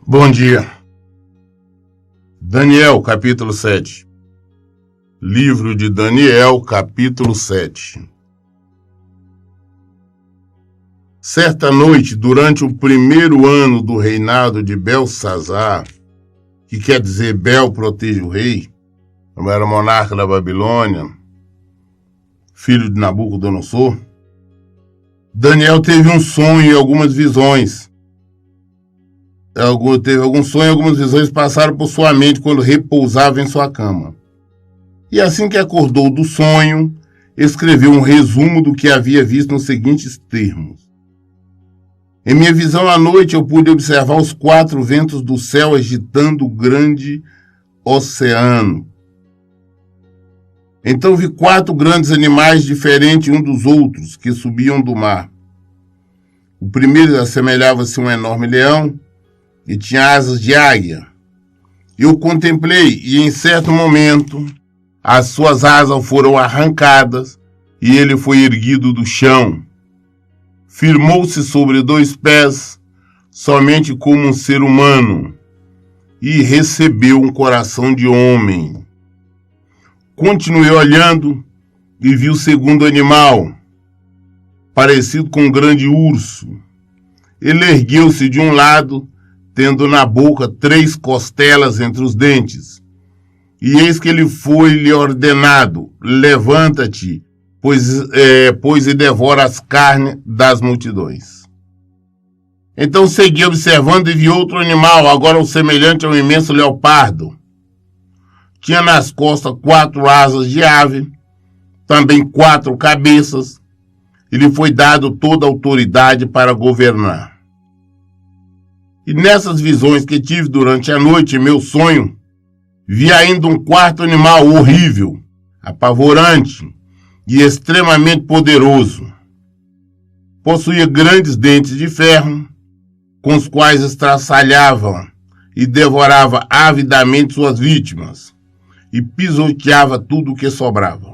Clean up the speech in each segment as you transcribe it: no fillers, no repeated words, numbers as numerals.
Bom dia. Daniel, capítulo 7. Livro de Daniel, capítulo 7. Certa noite, durante o primeiro ano do reinado de Belsazar, que quer dizer Bel protege o rei, como era monarca da Babilônia, filho de Nabucodonosor, Daniel teve um sonho e algumas visões. Teve algum sonho e algumas visões passaram por sua mente quando repousava em sua cama. E assim que acordou do sonho, escreveu um resumo do que havia visto nos seguintes termos. Em minha visão à noite eu pude observar os 4 ventos do céu agitando o grande oceano. Então vi 4 grandes animais diferentes uns dos outros que subiam do mar. O primeiro assemelhava-se a um enorme leão, e tinha asas de águia. Eu contemplei, e em certo momento, as suas asas foram arrancadas, e ele foi erguido do chão. Firmou-se sobre 2 pés, somente como um ser humano, e recebeu um coração de homem. Continuei olhando, e vi o segundo animal, parecido com um grande urso. Ele ergueu-se de um lado, tendo na boca 3 costelas entre os dentes. E eis que ele foi-lhe ordenado, levanta-te, pois e devora as carnes das multidões. Então segui observando e vi outro animal, agora semelhante a um imenso leopardo. Tinha nas costas 4 asas de ave, também 4 cabeças, e lhe foi dado toda a autoridade para governar. E nessas visões que tive durante a noite, em meu sonho, vi ainda um 4º animal horrível, apavorante e extremamente poderoso. Possuía grandes dentes de ferro, com os quais estraçalhava e devorava avidamente suas vítimas, e pisoteava tudo o que sobrava.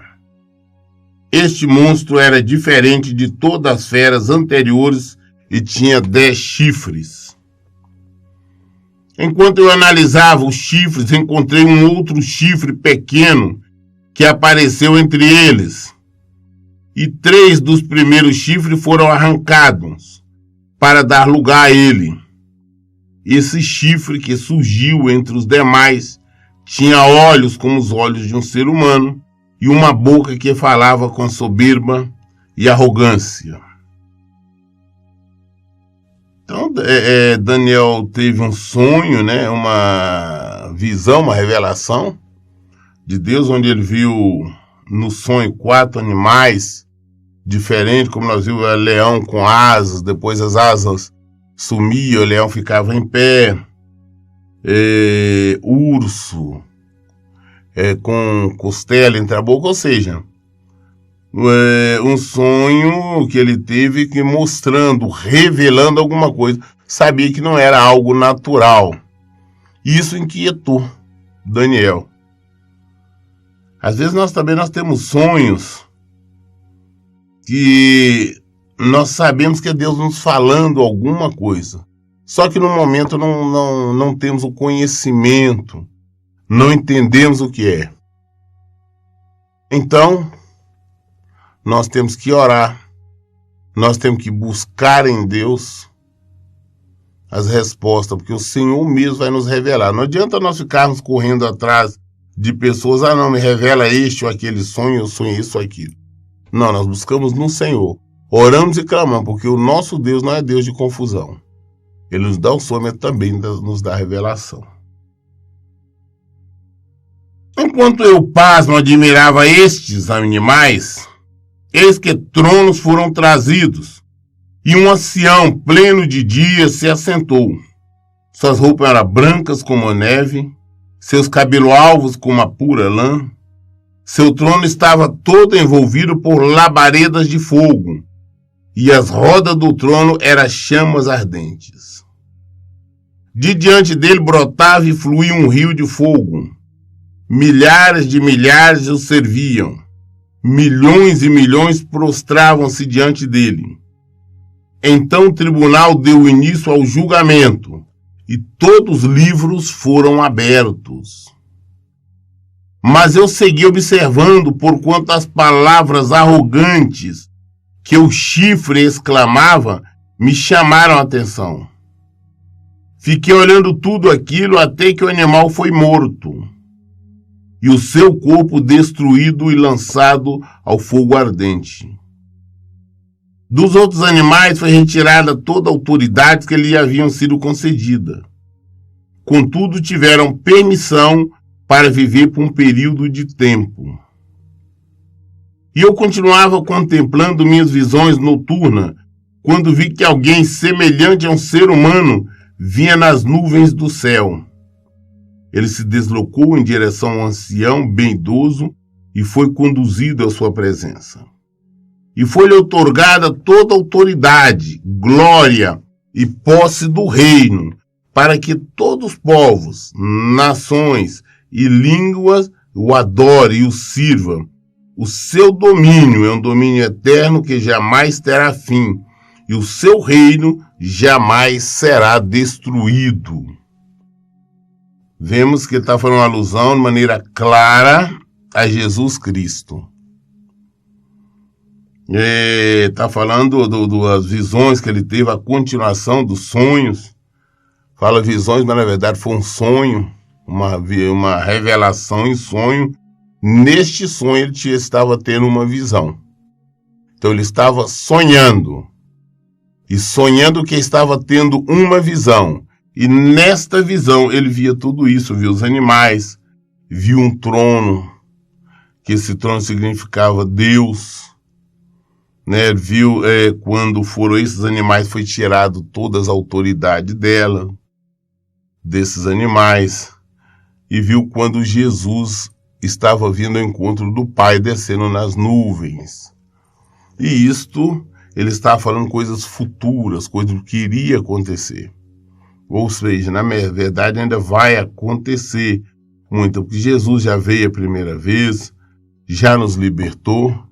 Este monstro era diferente de todas as feras anteriores e tinha 10 chifres. Enquanto eu analisava os chifres, encontrei um outro chifre pequeno que apareceu entre eles. E 3 dos primeiros chifres foram arrancados para dar lugar a ele. Esse chifre que surgiu entre os demais tinha olhos como os olhos de um ser humano e uma boca que falava com soberba e arrogância. Então, Daniel teve um sonho, né, uma visão, uma revelação de Deus, onde ele viu no sonho 4 animais diferentes, como nós vimos, leão com asas, depois as asas sumiam, o leão ficava em pé, urso com costela entre a boca, ou seja, um sonho que ele teve que mostrando, revelando alguma coisa. Sabia que não era algo natural. Isso inquietou Daniel. Às vezes nós temos sonhos que nós sabemos que é Deus nos falando alguma coisa. Só que no momento não temos o conhecimento, não entendemos o que é. Então, nós temos que orar, nós temos que buscar em Deus as respostas, porque o Senhor mesmo vai nos revelar. Não adianta nós ficarmos correndo atrás de pessoas, não, me revela este ou aquele sonho, eu sonhei isso ou aquilo. Não, nós buscamos no Senhor, oramos e clamamos, porque o nosso Deus não é Deus de confusão. Ele nos dá o sonho, mas também nos dá a revelação. Enquanto eu, pasmo, admirava estes animais, eis que tronos foram trazidos, e um ancião pleno de dia se assentou. Suas roupas eram brancas como a neve, seus cabelos alvos como a pura lã. Seu trono estava todo envolvido por labaredas de fogo, e as rodas do trono eram chamas ardentes. De diante dele brotava e fluía um rio de fogo. Milhares de milhares o serviam. Milhões e milhões prostravam-se diante dele. Então o tribunal deu início ao julgamento e todos os livros foram abertos. Mas eu segui observando, porquanto as palavras arrogantes que o chifre exclamava me chamaram a atenção. Fiquei olhando tudo aquilo até que o animal foi morto e o seu corpo destruído e lançado ao fogo ardente. Dos outros animais foi retirada toda a autoridade que lhe haviam sido concedida. Contudo, tiveram permissão para viver por um período de tempo. E eu continuava contemplando minhas visões noturnas, quando vi que alguém semelhante a um ser humano vinha nas nuvens do céu. Ele se deslocou em direção ao ancião bem idoso e foi conduzido à sua presença. E foi-lhe outorgada toda autoridade, glória e posse do reino, para que todos os povos, nações e línguas o adorem e o sirvam. O seu domínio é um domínio eterno que jamais terá fim, e o seu reino jamais será destruído. Vemos que ele está fazendo uma alusão de maneira clara a Jesus Cristo. Está falando das visões que ele teve, a continuação dos sonhos. Fala visões, mas na verdade foi um sonho, uma revelação em sonho. Neste sonho ele estava tendo uma visão. Então ele estava sonhando. E sonhando que estava tendo uma visão. E nesta visão ele via tudo isso, viu os animais, viu um trono, que esse trono significava Deus. Né, viu quando foram esses animais, foi tirado todas as autoridades desses animais, e viu quando Jesus estava vindo ao encontro do Pai, descendo nas nuvens. E isto, ele estava falando coisas futuras, coisas que iria acontecer. Ou seja, na verdade ainda vai acontecer muito, porque Jesus já veio a primeira vez, já nos libertou,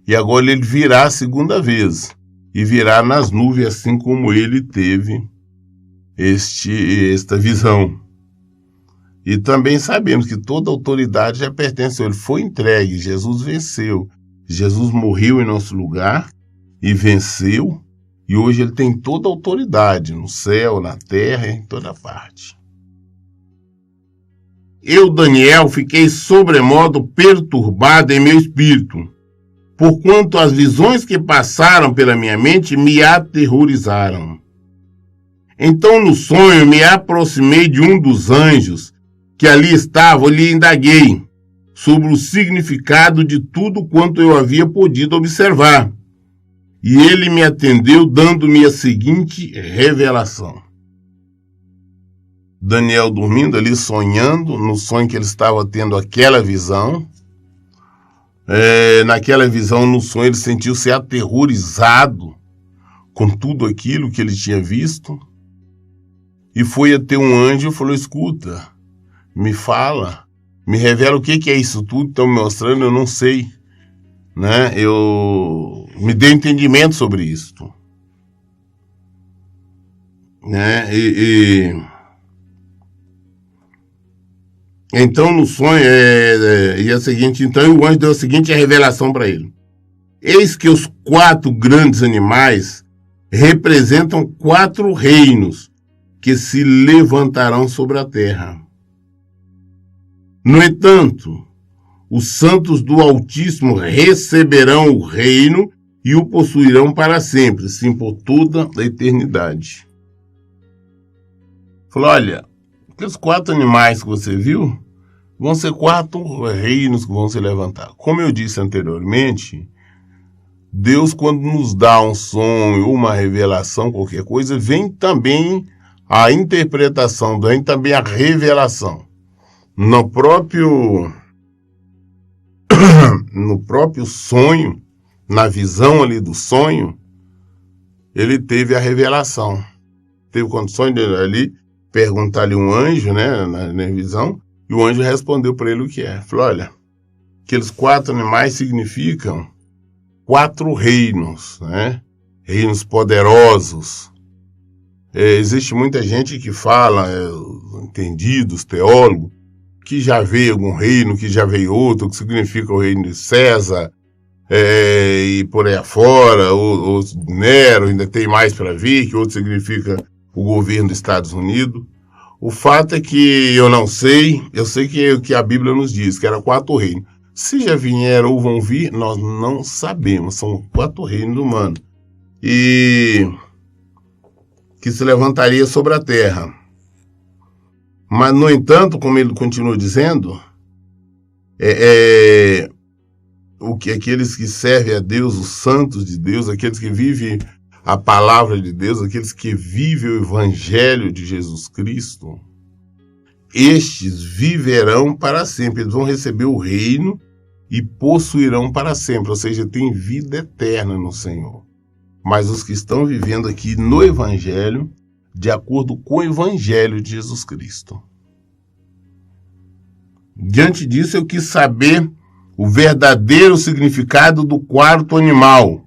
e agora ele virá a segunda vez, e virá nas nuvens, assim como ele teve esta visão. E também sabemos que toda autoridade já pertence a ele, foi entregue, Jesus venceu. Jesus morreu em nosso lugar e venceu, e hoje ele tem toda a autoridade, no céu, na terra, em toda parte. Eu, Daniel, fiquei sobremodo perturbado em meu espírito, porquanto as visões que passaram pela minha mente me aterrorizaram. Então, no sonho, me aproximei de um dos anjos que ali estavam e lhe indaguei sobre o significado de tudo quanto eu havia podido observar. E ele me atendeu, dando-me a seguinte revelação. Daniel dormindo ali, sonhando, no sonho que ele estava tendo aquela visão. Naquela visão, no sonho, ele sentiu-se aterrorizado com tudo aquilo que ele tinha visto. E foi até um anjo e falou, escuta, me fala, me revela o que é isso tudo que estão me mostrando, eu não sei. Né? Me dê entendimento sobre isso. Né? Então, no sonho, então o anjo deu a seguinte revelação para ele. Eis que os 4 grandes animais representam 4 reinos que se levantarão sobre a terra. No entanto, os santos do Altíssimo receberão o reino e o possuirão para sempre, sim, por toda a eternidade. Falou, olha, aqueles 4 animais que você viu vão ser 4 reinos que vão se levantar. Como eu disse anteriormente, Deus, quando nos dá um sonho, uma revelação, qualquer coisa, vem também a interpretação, vem também a revelação. No próprio sonho, na visão ali do sonho, ele teve a revelação. Teve condições de ali perguntar ali um anjo, né, na visão, e o anjo respondeu para ele o que é. Falou, olha, aqueles 4 animais significam 4 reinos, né? Reinos poderosos. Existe muita gente que fala, entendidos, teólogos, que já veio algum reino, que já veio outro, que significa o reino de César, e por aí afora, ou Nero, ainda tem mais para vir, que outro significa o governo dos Estados Unidos. O fato é que eu não sei, eu sei que a Bíblia nos diz que era 4 reinos. Se já vieram ou vão vir, nós não sabemos, são 4 reinos humanos. E que se levantaria sobre a terra. Mas, no entanto, como ele continua dizendo, o que aqueles que servem a Deus, os santos de Deus, aqueles que vivem a palavra de Deus, aqueles que vivem o evangelho de Jesus Cristo, estes viverão para sempre, eles vão receber o reino e possuirão para sempre, ou seja, tem vida eterna no Senhor. Mas os que estão vivendo aqui no evangelho, de acordo com o evangelho de Jesus Cristo. Diante disso, eu quis saber o verdadeiro significado do 4º animal,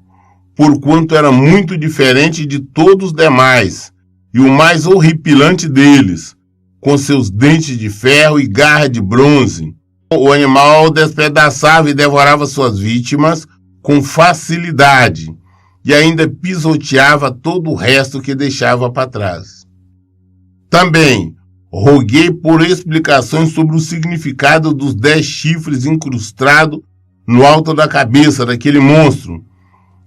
porquanto era muito diferente de todos os demais, e o mais horripilante deles, com seus dentes de ferro e garra de bronze. O animal despedaçava e devorava suas vítimas com facilidade, e ainda pisoteava todo o resto que deixava para trás. Também roguei por explicações sobre o significado dos 10 chifres incrustados no alto da cabeça daquele monstro,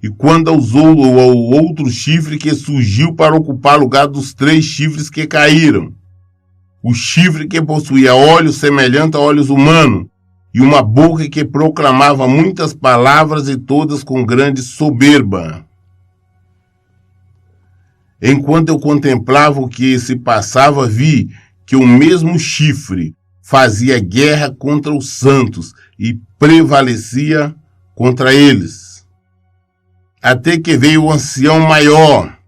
e quando usou o outro chifre que surgiu para ocupar o lugar dos 3 chifres que caíram. O chifre que possuía olhos semelhantes a olhos humanos, e uma boca que proclamava muitas palavras e todas com grande soberba. Enquanto eu contemplava o que se passava, vi que o mesmo chifre fazia guerra contra os santos e prevalecia contra eles. Até que veio o ancião maior,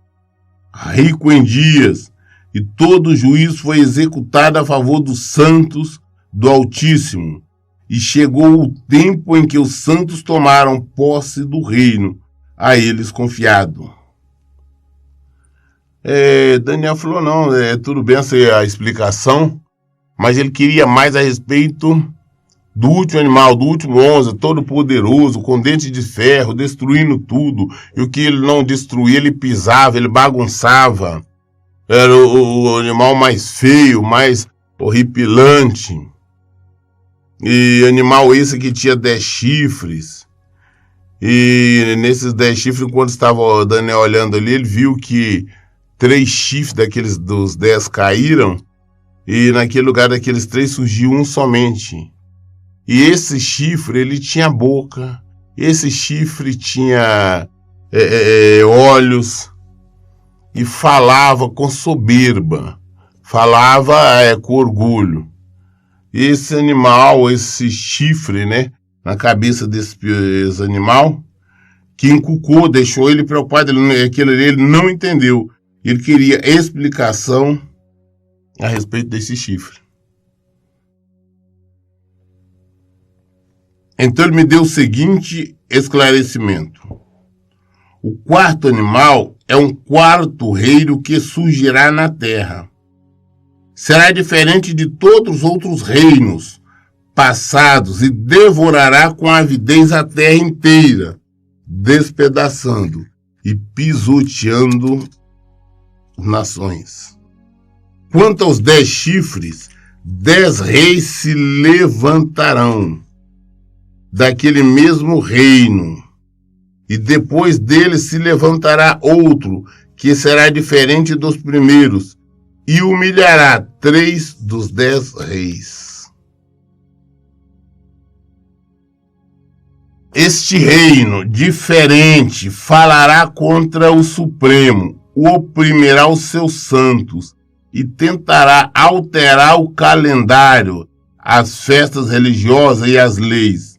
rico em dias, e todo o juízo foi executado a favor dos santos do Altíssimo. E chegou o tempo em que os santos tomaram posse do reino, a eles confiado. Daniel falou, não, tudo bem essa a explicação, mas ele queria mais a respeito do último animal, do último onze, todo poderoso, com dente de ferro, destruindo tudo, e o que ele não destruía, ele pisava, ele bagunçava, era o animal mais feio, mais horripilante, e animal esse que tinha 10 chifres, e nesses 10 chifres, quando estava o Daniel olhando ali, ele viu que 3 chifres dos 10 caíram, e naquele lugar daqueles 3 surgiu um somente. E esse chifre, ele tinha boca, esse chifre tinha olhos, e falava com soberba, falava com orgulho. Esse animal, esse chifre, né, na cabeça desse animal, que encucou, deixou ele preocupado, ele não entendeu. Ele queria explicação a respeito desse chifre. Então ele me deu o seguinte esclarecimento. O 4º animal é um 4º reino que surgirá na terra. Será diferente de todos os outros reinos passados e devorará com avidez a terra inteira, despedaçando e pisoteando nações. Quanto aos 10 chifres, 10 reis se levantarão daquele mesmo reino, e depois deles se levantará outro, que será diferente dos primeiros, e humilhará 3 dos 10 reis. Este reino diferente falará contra o Supremo, oprimirá os seus santos e tentará alterar o calendário, as festas religiosas e as leis.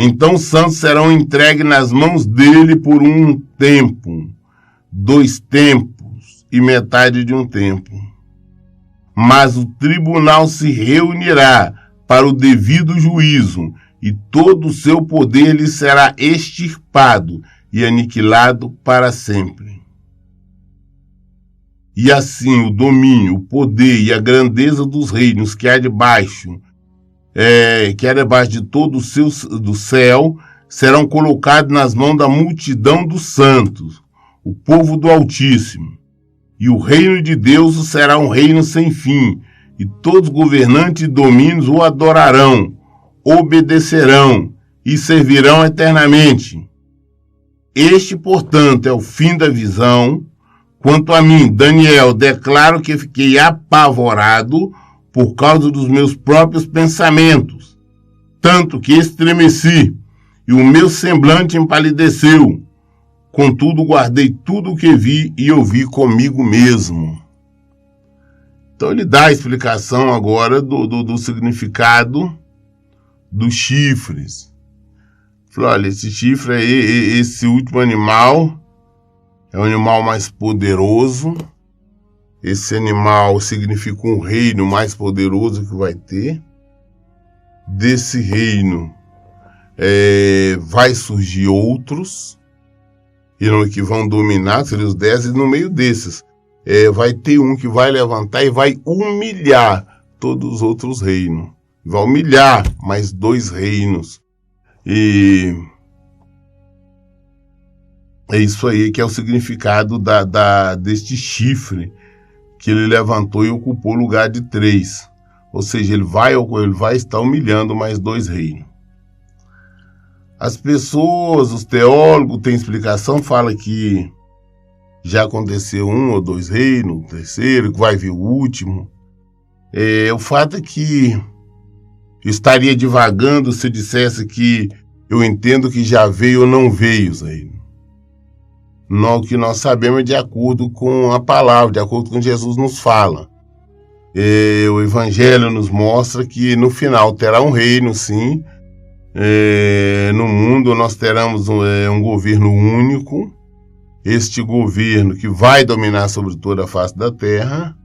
Então os santos serão entregues nas mãos dele por um tempo, 2 tempos e metade de um tempo. Mas o tribunal se reunirá para o devido juízo e todo o seu poder lhe será extirpado e aniquilado para sempre. E assim o domínio, o poder e a grandeza dos reinos que há debaixo de todo do céu, serão colocados nas mãos da multidão dos santos, o povo do Altíssimo. E o reino de Deus será um reino sem fim, e todos os governantes e domínios o adorarão, obedecerão e servirão eternamente. Este, portanto, é o fim da visão. Quanto a mim, Daniel, declaro que fiquei apavorado por causa dos meus próprios pensamentos, tanto que estremeci e o meu semblante empalideceu. Contudo, guardei tudo o que vi e ouvi comigo mesmo. Então ele dá a explicação agora do significado dos chifres. Falou, olha, esse chifre aí, esse último animal, é o animal mais poderoso. Esse animal significa um reino mais poderoso que vai ter. Desse reino vai surgir outros, que vão dominar, seriam os 10, e no meio desses vai ter um que vai levantar e vai humilhar todos os outros reinos. Vai humilhar mais 2 reinos. E é isso aí que é o significado deste chifre, que ele levantou e ocupou o lugar de 3. Ou seja, ele vai estar humilhando mais 2 reinos. As pessoas, os teólogos, têm explicação, fala que já aconteceu 1 ou 2 reinos, o terceiro, que vai vir o último. O fato é que eu estaria divagando se eu dissesse que eu entendo que já veio ou não veio os reinos. O que nós sabemos é de acordo com a palavra, de acordo com o que Jesus nos fala. O Evangelho nos mostra que no final terá um reino, sim. No mundo nós teremos um governo único. Este governo que vai dominar sobre toda a face da terra.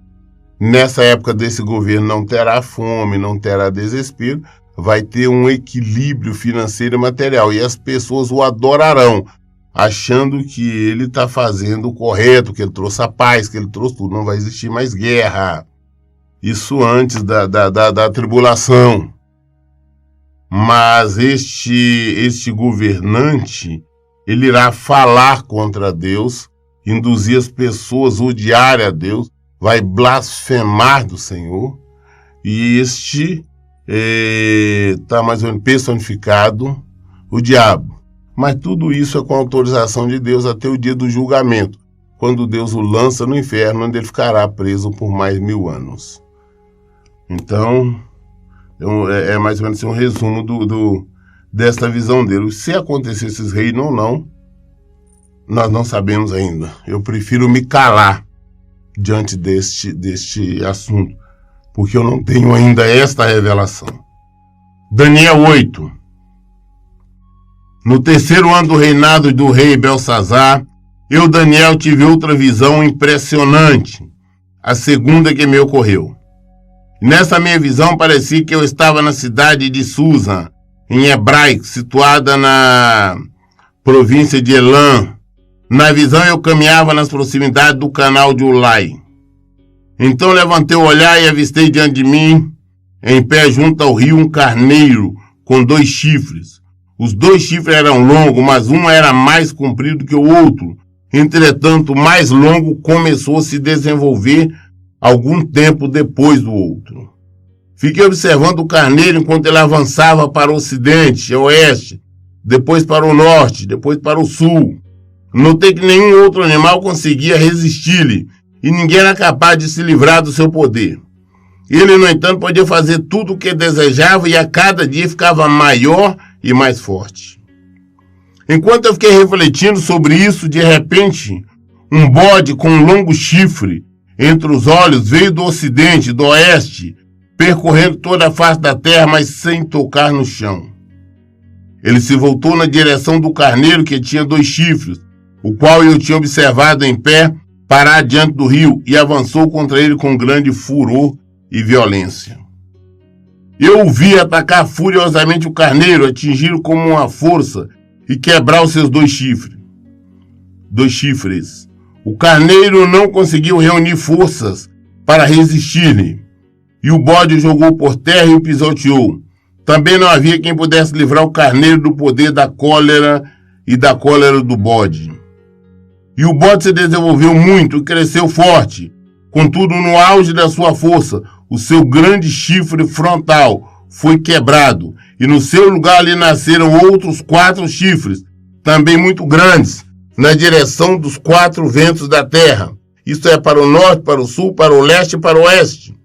Nessa época desse governo não terá fome, não terá desespero. Vai ter um equilíbrio financeiro e material. E as pessoas o adorarão, achando que ele está fazendo o correto, que ele trouxe a paz, que ele trouxe tudo. Não vai existir mais guerra. Isso antes da tribulação. Mas este governante, ele irá falar contra Deus, induzir as pessoas a odiarem a Deus, vai blasfemar do Senhor. E este está mais ou menos personificado, o diabo. Mas tudo isso é com autorização de Deus até o dia do julgamento, quando Deus o lança no inferno, onde ele ficará preso por mais 1000 anos. Então, é mais ou menos um resumo desta visão dele. Se acontecer esses reinos ou não, nós não sabemos ainda. Eu prefiro me calar diante deste assunto, porque eu não tenho ainda esta revelação. Daniel 8. No 3º ano do reinado do rei Belsazar, eu, Daniel, tive outra visão impressionante, a segunda que me ocorreu. Nessa minha visão, parecia que eu estava na cidade de Susa, em hebraico, situada na província de Elam. Na visão, eu caminhava nas proximidades do canal de Ulai. Então levantei o olhar e avistei diante de mim, em pé junto ao rio, um carneiro com 2 chifres. Os 2 chifres eram longos, mas um era mais comprido que o outro. Entretanto, o mais longo começou a se desenvolver algum tempo depois do outro. Fiquei observando o carneiro enquanto ele avançava para o ocidente, oeste, depois para o norte, depois para o sul. Notei que nenhum outro animal conseguia resistir-lhe e ninguém era capaz de se livrar do seu poder. Ele, no entanto, podia fazer tudo o que desejava e a cada dia ficava maior e mais forte. Enquanto eu fiquei refletindo sobre isso, de repente, um bode com um longo chifre entre os olhos veio do ocidente, do oeste, percorrendo toda a face da terra, mas sem tocar no chão. Ele se voltou na direção do carneiro que tinha 2 chifres, o qual eu tinha observado em pé, parar diante do rio, e avançou contra ele com grande furor e violência. Eu o vi atacar furiosamente o carneiro, atingir-o com uma força e quebrar os seus dois chifres. O carneiro não conseguiu reunir forças para resistir-lhe, e o bode o jogou por terra e o pisoteou. Também não havia quem pudesse livrar o carneiro do poder da cólera e da cólera do bode. E o bode se desenvolveu muito e cresceu forte. Contudo, no auge da sua força, o seu grande chifre frontal foi quebrado, e no seu lugar lhe nasceram outros 4 chifres, também muito grandes, na direção dos 4 ventos da terra. Isto é, para o norte, para o sul, para o leste e para o oeste.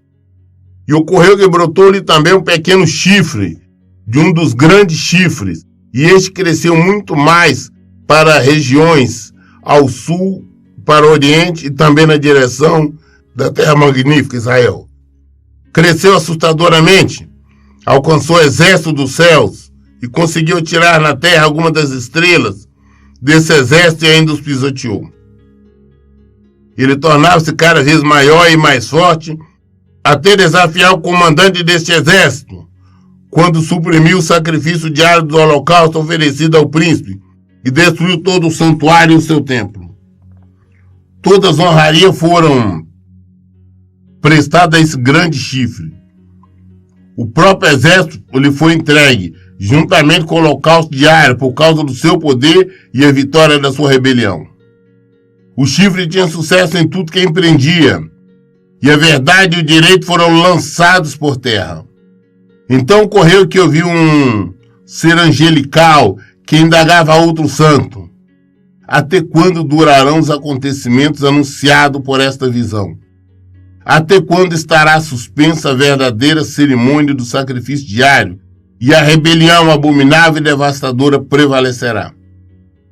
E ocorreu que brotou-lhe também um pequeno chifre, de um dos grandes chifres, e este cresceu muito mais para regiões ao sul, para o oriente e também na direção da terra magnífica, Israel. Cresceu assustadoramente, alcançou o exército dos céus e conseguiu tirar na terra algumas das estrelas desse exército e ainda os pisoteou. Ele tornava-se cada vez maior e mais forte, até desafiar o comandante deste exército, quando suprimiu o sacrifício diário do holocausto oferecido ao príncipe e destruiu todo o santuário e o seu templo. Todas as honrarias foram prestadas a esse grande chifre. O próprio exército lhe foi entregue, juntamente com o holocausto diário, por causa do seu poder e a vitória da sua rebelião. O chifre tinha sucesso em tudo que empreendia, e a verdade e o direito foram lançados por terra. Então ocorreu que eu vi um ser angelical que indagava a outro santo: até quando durarão os acontecimentos anunciados por esta visão? Até quando estará suspensa a verdadeira cerimônia do sacrifício diário e a rebelião abominável e devastadora prevalecerá?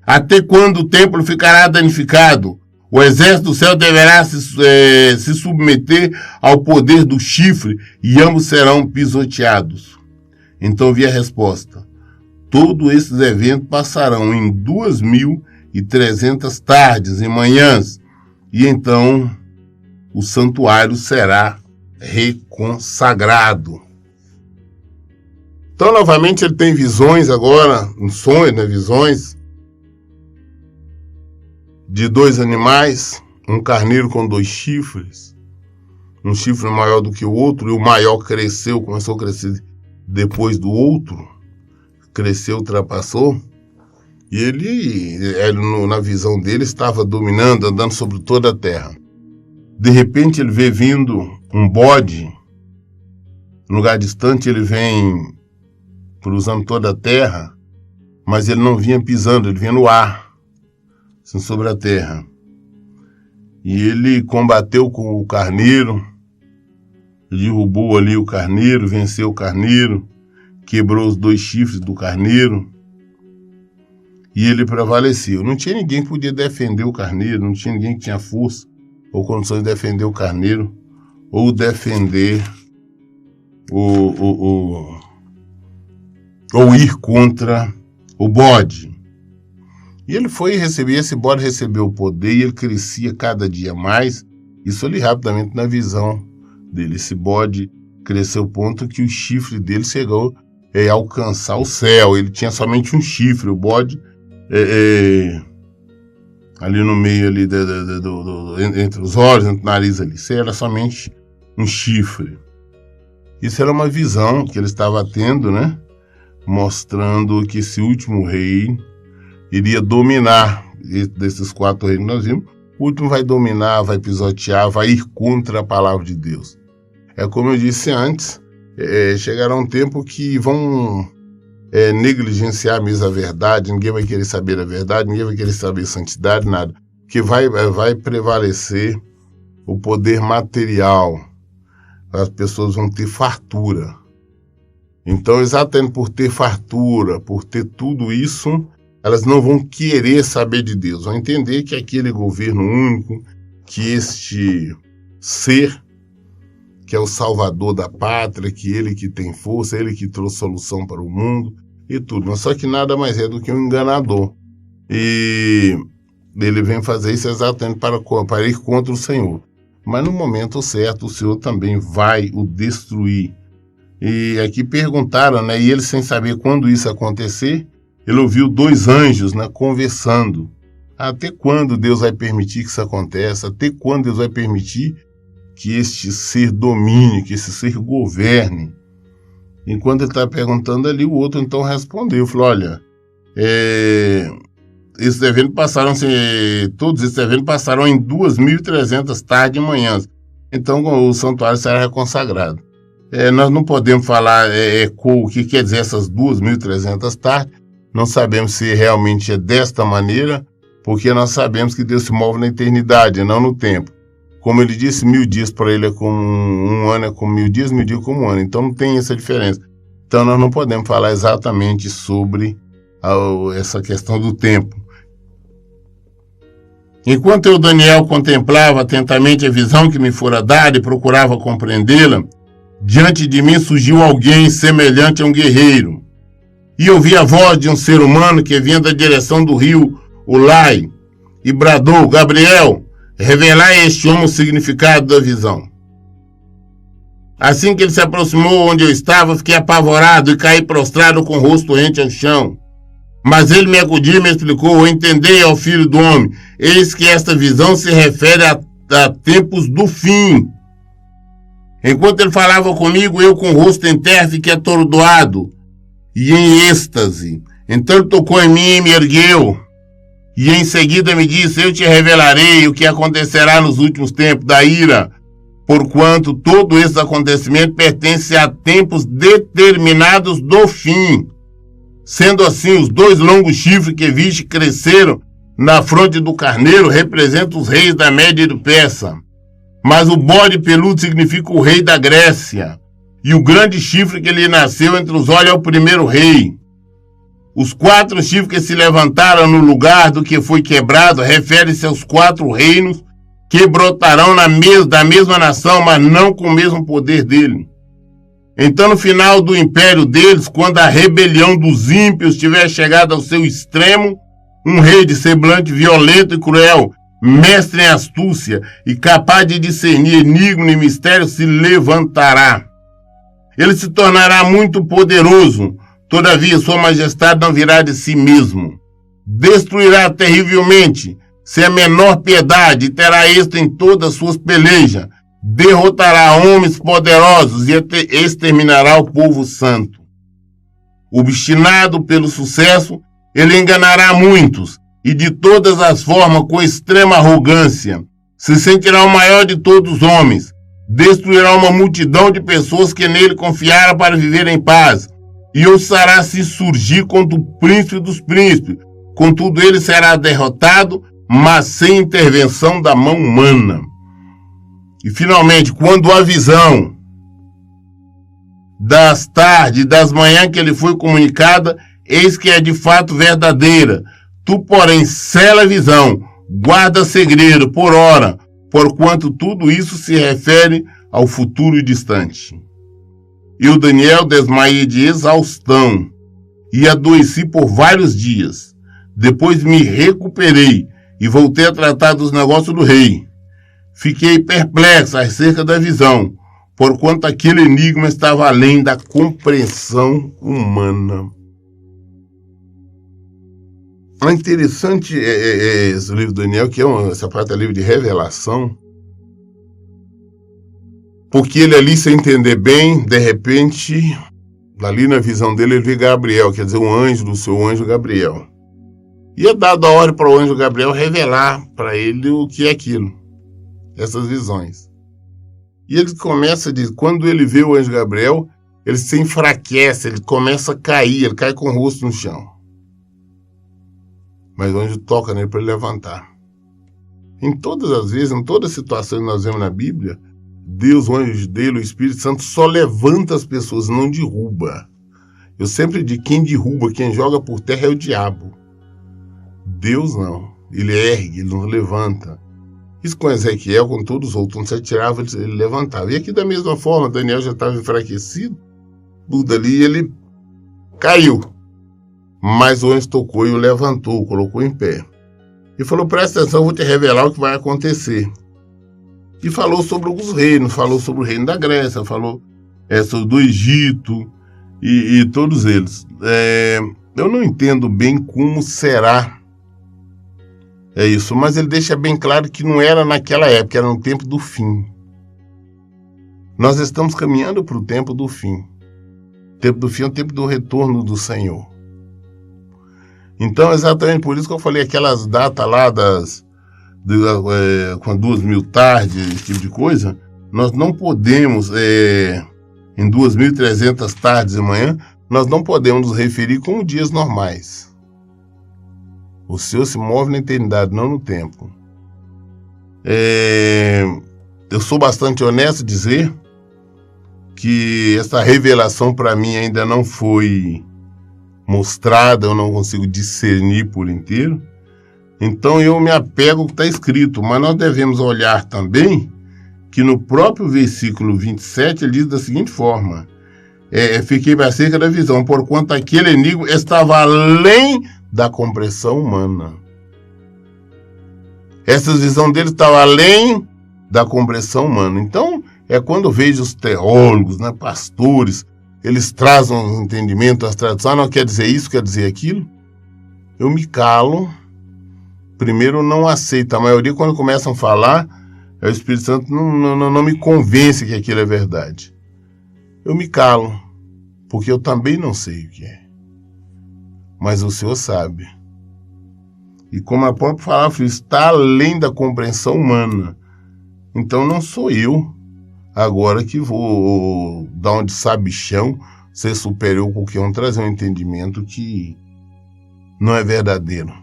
Até quando o templo ficará danificado? O exército do céu deverá se submeter ao poder do chifre e ambos serão pisoteados. Então vi a resposta: todos esses eventos passarão em 2.300 tardes e manhãs, e então o santuário será reconsagrado. Então, novamente, ele tem visões agora, sonhos, né? Visões de 2 animais, um carneiro com 2 chifres, um chifre maior do que o outro, e o maior cresceu, começou a crescer depois do outro, cresceu, ultrapassou, e ele na visão dele, estava dominando, andando sobre toda a terra. De repente ele vê vindo um bode, no lugar distante ele vem cruzando toda a terra, mas ele não vinha pisando, ele vinha no ar, assim, sobre a terra. E ele combateu com o carneiro, derrubou ali o carneiro, venceu o carneiro, quebrou os 2 chifres do carneiro, e ele prevaleceu. Não tinha ninguém que podia defender o carneiro, não tinha ninguém que tinha força ou condições de defender o carneiro, ou defender ou ir contra o bode. E ele foi receber, esse bode recebeu o poder e ele crescia cada dia mais. Isso ali rapidamente na visão dele. Esse bode cresceu ao ponto que o chifre dele chegou a alcançar o céu. Ele tinha somente um chifre, o bode ali no meio ali entre os olhos, entre o nariz ali. Isso era somente um chifre. Isso era uma visão que ele estava tendo, né? Mostrando que esse último rei iria dominar desses 4 reinos que nós vimos. O último vai dominar, vai pisotear, vai ir contra a palavra de Deus. É como eu disse antes, chegará um tempo que vão negligenciar mesmo a verdade, ninguém vai querer saber a verdade, ninguém vai querer saber santidade, nada. Que vai prevalecer o poder material. As pessoas vão ter fartura. Então, exatamente por ter fartura, por ter tudo isso, elas não vão querer saber de Deus. Vão entender que aquele governo único, que este ser, que é o salvador da pátria, que ele que tem força, ele que trouxe solução para o mundo e tudo. Mas só que nada mais é do que um enganador. E ele vem fazer isso exatamente para ir contra o Senhor. Mas no momento certo, o Senhor também vai o destruir. E aqui perguntaram, né? E ele, sem saber quando isso ia acontecer, ele ouviu 2 anjos, né, conversando. Até quando Deus vai permitir que isso aconteça? Até quando Deus vai permitir que este ser domine, que esse ser governe? Enquanto ele estava perguntando ali, o outro então respondeu, falou, olha, esses eventos passaram, todos esses eventos passaram em 2.300 tardes e manhãs. Então o santuário será consagrado. Nós não podemos falar o que quer dizer essas 2.300 tardes, não sabemos se realmente é desta maneira, porque nós sabemos que Deus se move na eternidade, não no tempo. Como ele disse, 1000 dias para ele é como um ano, é como 1000 dias, 1000 dias como um ano. Então não tem essa diferença. Então nós não podemos falar exatamente sobre essa questão do tempo. Enquanto eu, Daniel, contemplava atentamente a visão que me fora dada e procurava compreendê-la, diante de mim surgiu alguém semelhante a um guerreiro. E ouvi a voz de um ser humano que vinha da direção do rio Ulai e bradou, Gabriel, revelai a este homem o significado da visão. Assim que ele se aproximou onde eu estava, fiquei apavorado e caí prostrado com o rosto rente ao chão. Mas ele me acudiu e me explicou, entendei ao filho do homem, eis que esta visão se refere a tempos do fim. Enquanto ele falava comigo, eu com o rosto em terra fiquei atordoado e em êxtase. Então ele tocou em mim e me ergueu. E em seguida me disse, eu te revelarei o que acontecerá nos últimos tempos da ira, porquanto todo esse acontecimento pertence a tempos determinados do fim. Sendo assim, os 2 longos chifres que viste cresceram na fronte do carneiro representam os reis da Média e do Persa. Mas o bode peludo significa o rei da Grécia. E o grande chifre que lhe nasceu entre os olhos é o primeiro rei. Os 4 chifres que se levantaram no lugar do que foi quebrado referem-se aos 4 reinos que brotarão da mesma nação, mas não com o mesmo poder dele. Então, no final do império deles, quando a rebelião dos ímpios tiver chegado ao seu extremo, um rei de semblante violento e cruel, mestre em astúcia e capaz de discernir enigma e mistério, se levantará. Ele se tornará muito poderoso, todavia sua majestade não virá de si mesmo. Destruirá terrivelmente, sem a menor piedade, e terá êxito em todas as suas pelejas. Derrotará homens poderosos e exterminará o povo santo. Obstinado pelo sucesso, ele enganará muitos, e de todas as formas, com extrema arrogância, se sentirá o maior de todos os homens. Destruirá uma multidão de pessoas que nele confiaram para viver em paz, e ousará se surgir contra o príncipe dos príncipes. Contudo, ele será derrotado, mas sem intervenção da mão humana. E finalmente, quando a visão das tardes e das manhãs que lhe foi comunicada, eis que é de fato verdadeira. Tu, porém, sela a visão, guarda segredo por hora, porquanto tudo isso se refere ao futuro distante. Eu, Daniel, desmaiei de exaustão e adoeci por vários dias. Depois me recuperei e voltei a tratar dos negócios do rei. Fiquei perplexo acerca da visão, porquanto aquele enigma estava além da compreensão humana. É interessante esse livro do Daniel, que essa parte é livro de revelação, porque ele ali, sem entender bem, de repente, ali na visão dele, ele vê Gabriel, quer dizer, um anjo do seu anjo Gabriel. E é dado a ordem para o anjo Gabriel revelar para ele o que é aquilo, essas visões. E ele começa a dizer, quando ele vê o anjo Gabriel, ele se enfraquece, ele começa a cair, ele cai com o rosto no chão. Mas o anjo toca nele para ele levantar. Em todas as vezes, em todas as situações que nós vemos na Bíblia, Deus, o anjo dele, o Espírito Santo, só levanta as pessoas, não derruba. Eu sempre digo, quem derruba, quem joga por terra é o diabo. Deus não. Ele ergue, ele não levanta. Isso com Ezequiel, com todos os outros, quando você tirava, ele levantava. E aqui da mesma forma, Daniel já estava enfraquecido, Buda ali, ele caiu. Mas o anjo tocou e o levantou, o colocou em pé. E falou, presta atenção, eu vou te revelar o que vai acontecer. E falou sobre os reinos, falou sobre o reino da Grécia, falou do Egito e todos eles. Eu não entendo bem como será isso, mas ele deixa bem claro que não era naquela época, era no tempo do fim. Nós estamos caminhando para o tempo do fim. O tempo do fim é o tempo do retorno do Senhor. Então, exatamente por isso que eu falei aquelas datas lá com 2.000 tardes, esse tipo de coisa, nós não podemos, em 2.300 tardes de manhã, nós não podemos nos referir como dias normais. O Senhor se move na eternidade, não no tempo. Eu sou bastante honesto em dizer que essa revelação para mim ainda não foi mostrada, eu não consigo discernir por inteiro. Então eu me apego ao que está escrito, mas nós devemos olhar também que no próprio versículo 27 ele diz da seguinte forma: fiquei acerca da visão, porquanto aquele enigma estava além da compreensão humana. Essa visão dele estava além da compreensão humana. Então, quando eu vejo os teólogos, né, pastores, eles trazem um entendimento, as traduções, não quer dizer isso, quer dizer aquilo, eu me calo. Primeiro, não aceito. A maioria, quando começam a falar, o Espírito Santo não me convence que aquilo é verdade. Eu me calo, porque eu também não sei o que é. Mas o Senhor sabe. E como a própria palavra está além da compreensão humana. Então não sou eu agora que vou dar um de sabichão, ser superior a qualquer um, trazer um entendimento que não é verdadeiro,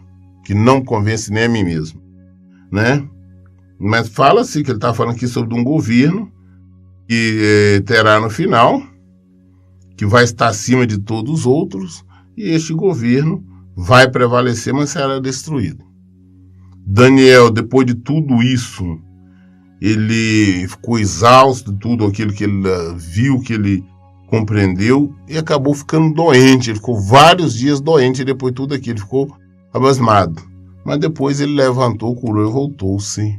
que não convence nem a mim mesmo, né? Mas fala-se que ele está falando aqui sobre um governo que terá no final, que vai estar acima de todos os outros, e este governo vai prevalecer, mas será destruído. Daniel, depois de tudo isso, ele ficou exausto de tudo aquilo que ele viu, que ele compreendeu, e acabou ficando doente. Ele ficou vários dias doente, e depois de tudo aquilo, ele ficou abasmado. Mas depois ele levantou, curou e voltou-se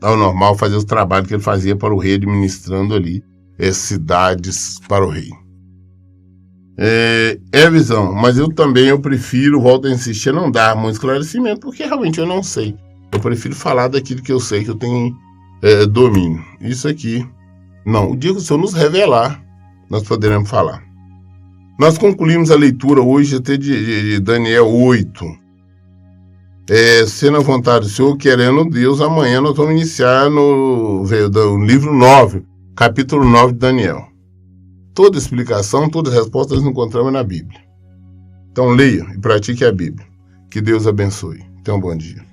ao normal, fazer os trabalhos que ele fazia para o rei, administrando ali cidades para o rei. É visão, mas eu prefiro, volto a insistir, não dar muito esclarecimento, porque realmente eu não sei. Eu prefiro falar daquilo que eu sei, que eu tenho domínio. Isso aqui, não. O dia que o Senhor nos revelar, nós poderemos falar. Nós concluímos a leitura hoje até de Daniel 8. Sendo a vontade do Senhor, querendo Deus, amanhã nós vamos iniciar no livro 9, capítulo 9 de Daniel. Toda explicação, toda resposta nós encontramos na Bíblia. Então leia e pratique a Bíblia. Que Deus abençoe. Tenha um bom dia.